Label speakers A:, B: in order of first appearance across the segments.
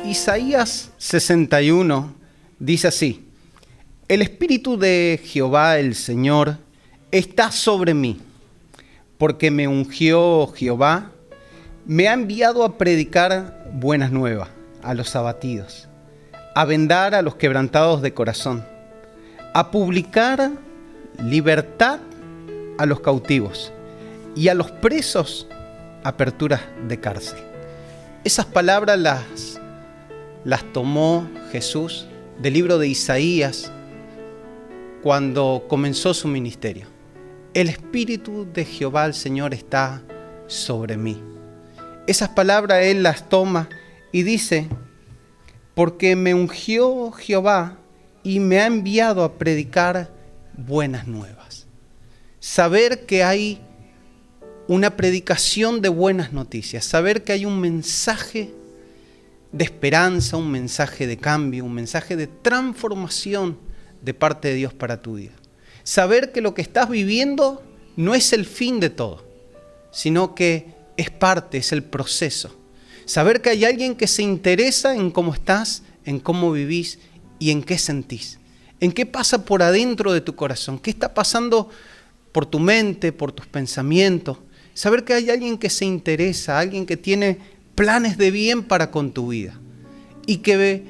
A: Isaías 61 dice así: el Espíritu de Jehová el Señor está sobre mí, porque me ungió Jehová, me ha enviado a predicar buenas nuevas a los abatidos, a vendar a los quebrantados de corazón, a publicar libertad a los cautivos y a los presos aperturas de cárcel. Esas palabras las tomó Jesús del libro de Isaías cuando comenzó su ministerio. El Espíritu de Jehová el Señor está sobre mí. Esas palabras Él las toma y dice: porque me ungió Jehová y me ha enviado a predicar buenas nuevas. Saber que hay una predicación de buenas noticias, saber que hay un mensaje de esperanza, un mensaje de cambio, un mensaje de transformación de parte de Dios para tu vida. Saber que lo que estás viviendo no es el fin de todo, sino que es parte, es el proceso. Saber que hay alguien que se interesa en cómo estás, en cómo vivís y en qué sentís. En qué pasa por adentro de tu corazón, qué está pasando por tu mente, por tus pensamientos. Saber que hay alguien que se interesa, alguien que tiene planes de bien para con tu vida y que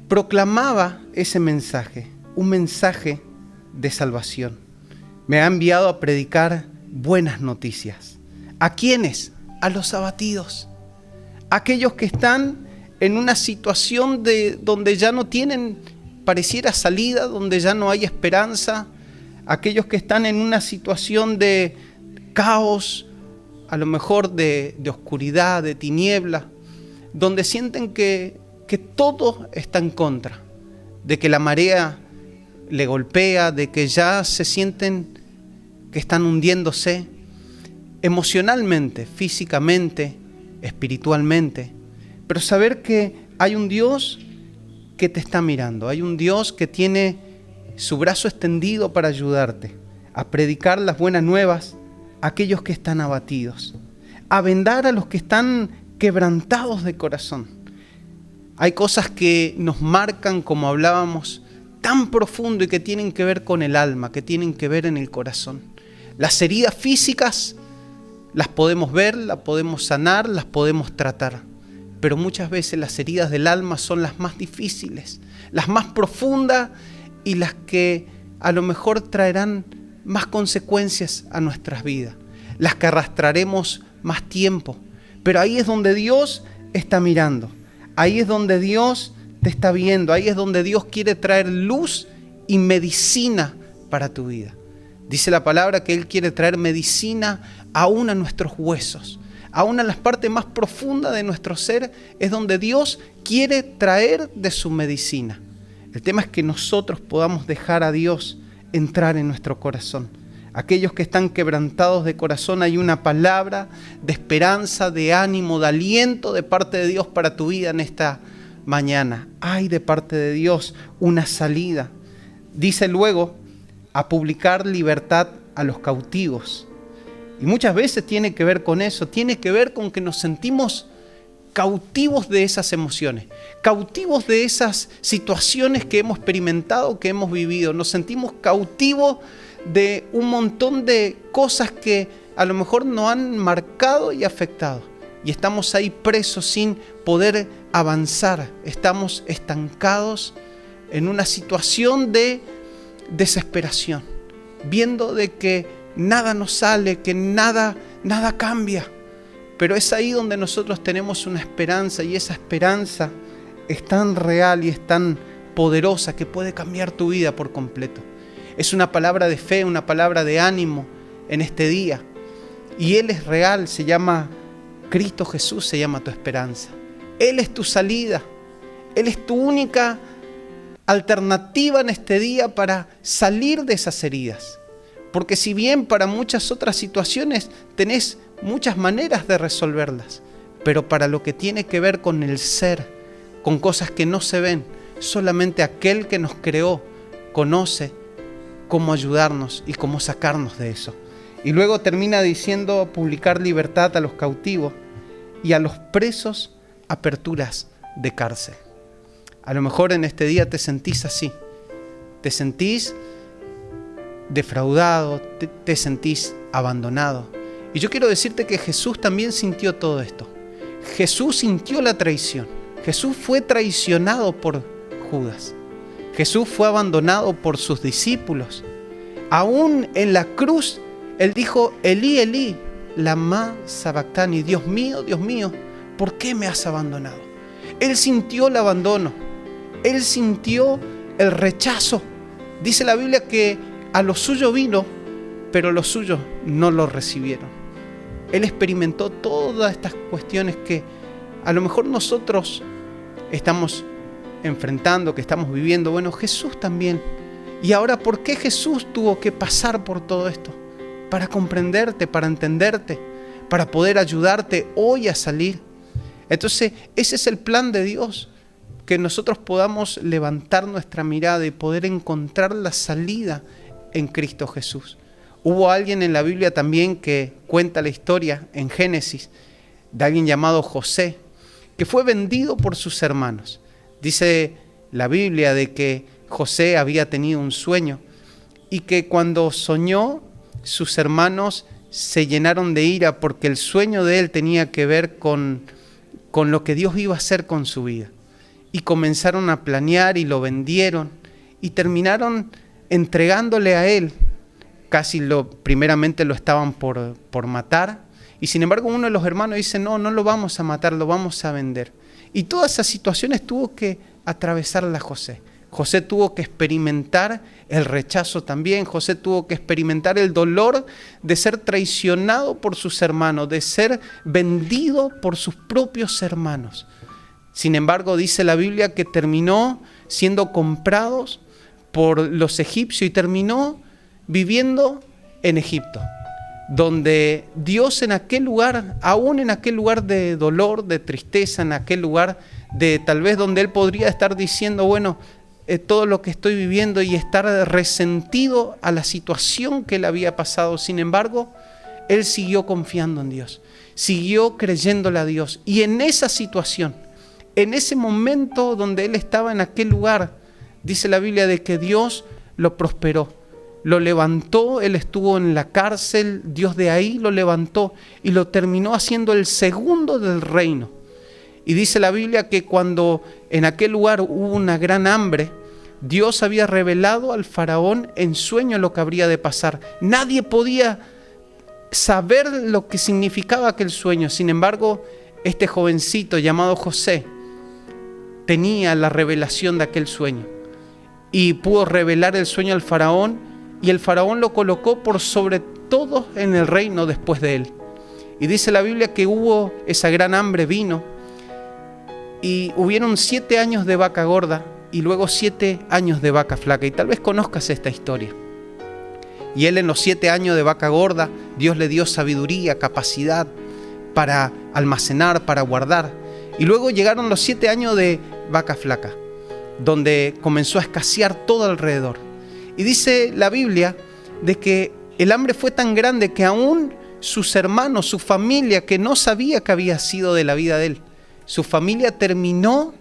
A: proclamaba ese mensaje, un mensaje de salvación. Me ha enviado a predicar buenas noticias. ¿A quiénes? A los abatidos, aquellos que están en una situación donde ya no tienen, pareciera, salida, donde ya no hay esperanza, aquellos que están en una situación de caos, a lo mejor de oscuridad, de tiniebla, donde sienten que todo está en contra, de que la marea le golpea, de que ya se sienten que están hundiéndose emocionalmente, físicamente, espiritualmente. Pero saber que hay un Dios que te está mirando, hay un Dios que tiene su brazo extendido para ayudarte a predicar las buenas nuevas a aquellos que están abatidos, a vendar a los que están quebrantados de corazón. Hay cosas que nos marcan, como hablábamos, tan profundo y que tienen que ver con el alma, que tienen que ver en el corazón. Las heridas físicas las podemos ver, las podemos sanar, las podemos tratar, pero muchas veces las heridas del alma son las más difíciles, las más profundas y las que a lo mejor traerán más consecuencias a nuestras vidas, las que arrastraremos más tiempo. Pero ahí es donde Dios está mirando, ahí es donde Dios te está viendo, ahí es donde Dios quiere traer luz y medicina para tu vida. Dice la palabra que Él quiere traer medicina aún a nuestros huesos, aún a las partes más profundas de nuestro ser, es donde Dios quiere traer de su medicina. El tema es que nosotros podamos dejar a Dios entrar en nuestro corazón. Aquellos que están quebrantados de corazón, hay una palabra de esperanza, de ánimo, de aliento de parte de Dios para tu vida en esta mañana. Hay de parte de Dios una salida. Dice luego, a publicar libertad a los cautivos. Y muchas veces tiene que ver con eso, tiene que ver con que nos sentimos cautivos de esas emociones, cautivos de esas situaciones que hemos experimentado, que hemos vivido. Nos sentimos cautivos de un montón de cosas que a lo mejor nos han marcado y afectado. Y estamos ahí presos sin poder avanzar. Estamos estancados en una situación de desesperación, viendo de que nada nos sale, que nada cambia. Pero es ahí donde nosotros tenemos una esperanza, y esa esperanza es tan real y es tan poderosa que puede cambiar tu vida por completo. Es una palabra de fe, una palabra de ánimo en este día. Y Él es real, se llama Cristo Jesús, se llama tu esperanza. Él es tu salida, Él es tu única alternativa en este día para salir de esas heridas. Porque si bien para muchas otras situaciones tenés muchas maneras de resolverlas, pero para lo que tiene que ver con el ser, con cosas que no se ven, solamente aquel que nos creó conoce cómo ayudarnos y cómo sacarnos de eso. Y luego termina diciendo publicar libertad a los cautivos y a los presos aperturas de cárcel. A lo mejor en este día te sentís así, te sentís defraudado, te sentís abandonado. Y yo quiero decirte que Jesús también sintió todo esto. Jesús sintió la traición. Jesús fue traicionado por Judas. Jesús fue abandonado por sus discípulos. Aún en la cruz, Él dijo, Elí, Elí, lama sabactani, Dios mío, ¿por qué me has abandonado? Él sintió el abandono. Él sintió el rechazo. Dice la Biblia que a lo suyo vino, pero los suyos no lo recibieron. Él experimentó todas estas cuestiones que a lo mejor nosotros estamos enfrentando, que estamos viviendo. Bueno, Jesús también. Y ahora, ¿por qué Jesús tuvo que pasar por todo esto? Para comprenderte, para entenderte, para poder ayudarte hoy a salir. Entonces, ese es el plan de Dios, que nosotros podamos levantar nuestra mirada y poder encontrar la salida en Cristo Jesús. Hubo alguien en la Biblia también que cuenta la historia en Génesis de alguien llamado José, que fue vendido por sus hermanos. Dice la Biblia de que José había tenido un sueño y que cuando soñó, sus hermanos se llenaron de ira porque el sueño de él tenía que ver con lo que Dios iba a hacer con su vida. Y comenzaron a planear y lo vendieron y terminaron entregándole a él. Primeramente lo estaban por matar, y sin embargo uno de los hermanos dice, no lo vamos a matar, lo vamos a vender. Y todas esas situaciones tuvo que atravesarla José. José tuvo que experimentar el rechazo también. José tuvo que experimentar el dolor de ser traicionado por sus hermanos, de ser vendido por sus propios hermanos. Sin embargo, dice la Biblia que terminó siendo comprados por los egipcios y terminó viviendo en Egipto, donde Dios en aquel lugar, aún en aquel lugar de dolor, de tristeza, en aquel lugar de tal vez donde él podría estar diciendo, bueno, todo lo que estoy viviendo y estar resentido a la situación que él había pasado. Sin embargo, él siguió confiando en Dios, siguió creyéndole a Dios. Y en esa situación, en ese momento donde él estaba en aquel lugar, dice la Biblia de que Dios lo prosperó, lo levantó. Él estuvo en la cárcel, Dios de ahí lo levantó y lo terminó haciendo el segundo del reino. Y dice la Biblia que cuando en aquel lugar hubo una gran hambre, Dios había revelado al faraón en sueño lo que habría de pasar. Nadie podía saber lo que significaba aquel sueño. Sin embargo, este jovencito llamado José tenía la revelación de aquel sueño y pudo revelar el sueño al faraón, y el faraón lo colocó por sobre todos en el reino después de él. Y dice la Biblia que hubo esa gran hambre, vino, y hubieron 7 años de vaca gorda y luego 7 años de vaca flaca. Y tal vez conozcas esta historia. Y él en los 7 años de vaca gorda, Dios le dio sabiduría, capacidad para almacenar, para guardar. Y luego llegaron los 7 años de vaca flaca, donde comenzó a escasear todo alrededor. Y dice la Biblia de que el hambre fue tan grande que aún sus hermanos, su familia, que no sabía que había sido de la vida de él, su familia terminó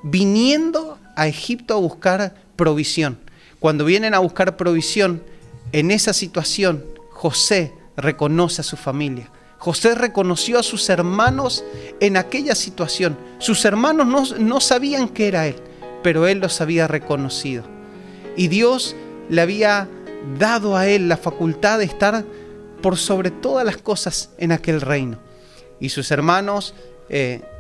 A: viniendo a Egipto a buscar provisión. Cuando vienen a buscar provisión, en esa situación, José reconoce a su familia. José reconoció a sus hermanos en aquella situación. Sus hermanos no sabían que era él, pero él los había reconocido. Y Dios le había dado a él la facultad de estar por sobre todas las cosas en aquel reino. Y sus hermanos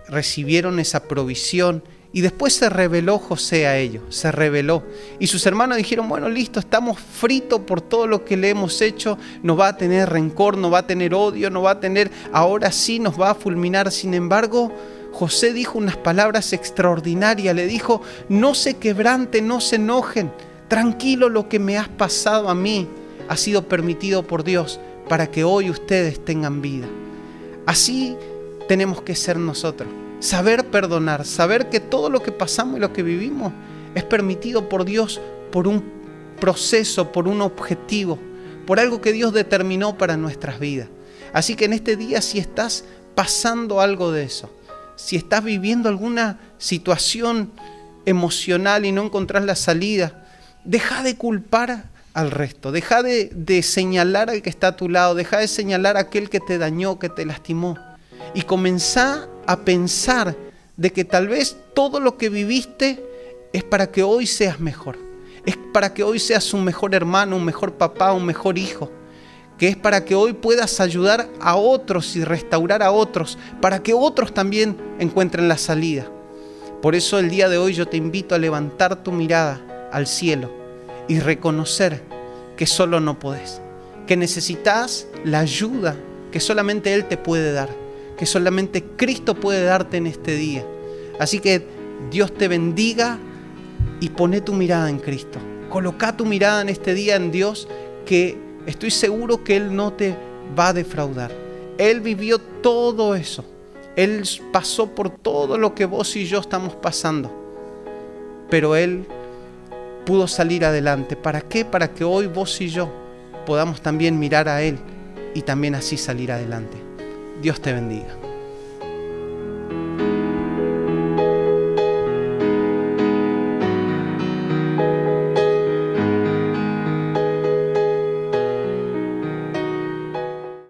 A: recibieron esa provisión, y después se reveló José a ellos, se reveló. Y sus hermanos dijeron, bueno, listo, estamos fritos por todo lo que le hemos hecho, no va a tener rencor, no va a tener odio, no va a tener, ahora sí nos va a fulminar. Sin embargo, José dijo unas palabras extraordinarias, le dijo, no se quebranten, no se enojen, tranquilo, lo que me has pasado a mí ha sido permitido por Dios para que hoy ustedes tengan vida. Así tenemos que ser nosotros, saber perdonar, saber que todo lo que pasamos y lo que vivimos es permitido por Dios por un proceso, por un objetivo, por algo que Dios determinó para nuestras vidas. Así que en este día, si estás pasando algo de eso, si estás viviendo alguna situación emocional y no encontrás la salida, deja de culpar al resto, deja de señalar al que está a tu lado, deja de señalar a aquel que te dañó, que te lastimó, y comenzá a pensar de que tal vez todo lo que viviste es para que hoy seas mejor, es para que hoy seas un mejor hermano, un mejor papá, un mejor hijo, que es para que hoy puedas ayudar a otros y restaurar a otros, para que otros también encuentren la salida. Por eso el día de hoy yo te invito a levantar tu mirada al cielo y reconocer que solo no podés, que necesitas la ayuda que solamente Él te puede dar, que solamente Cristo puede darte en este día. Así que Dios te bendiga y poné tu mirada en Cristo. Coloca tu mirada en este día en Dios, que estoy seguro que Él no te va a defraudar. Él vivió todo eso. Él pasó por todo lo que vos y yo estamos pasando. Pero Él pudo salir adelante. ¿Para qué? Para que hoy vos y yo podamos también mirar a Él y también así salir adelante. Dios te bendiga.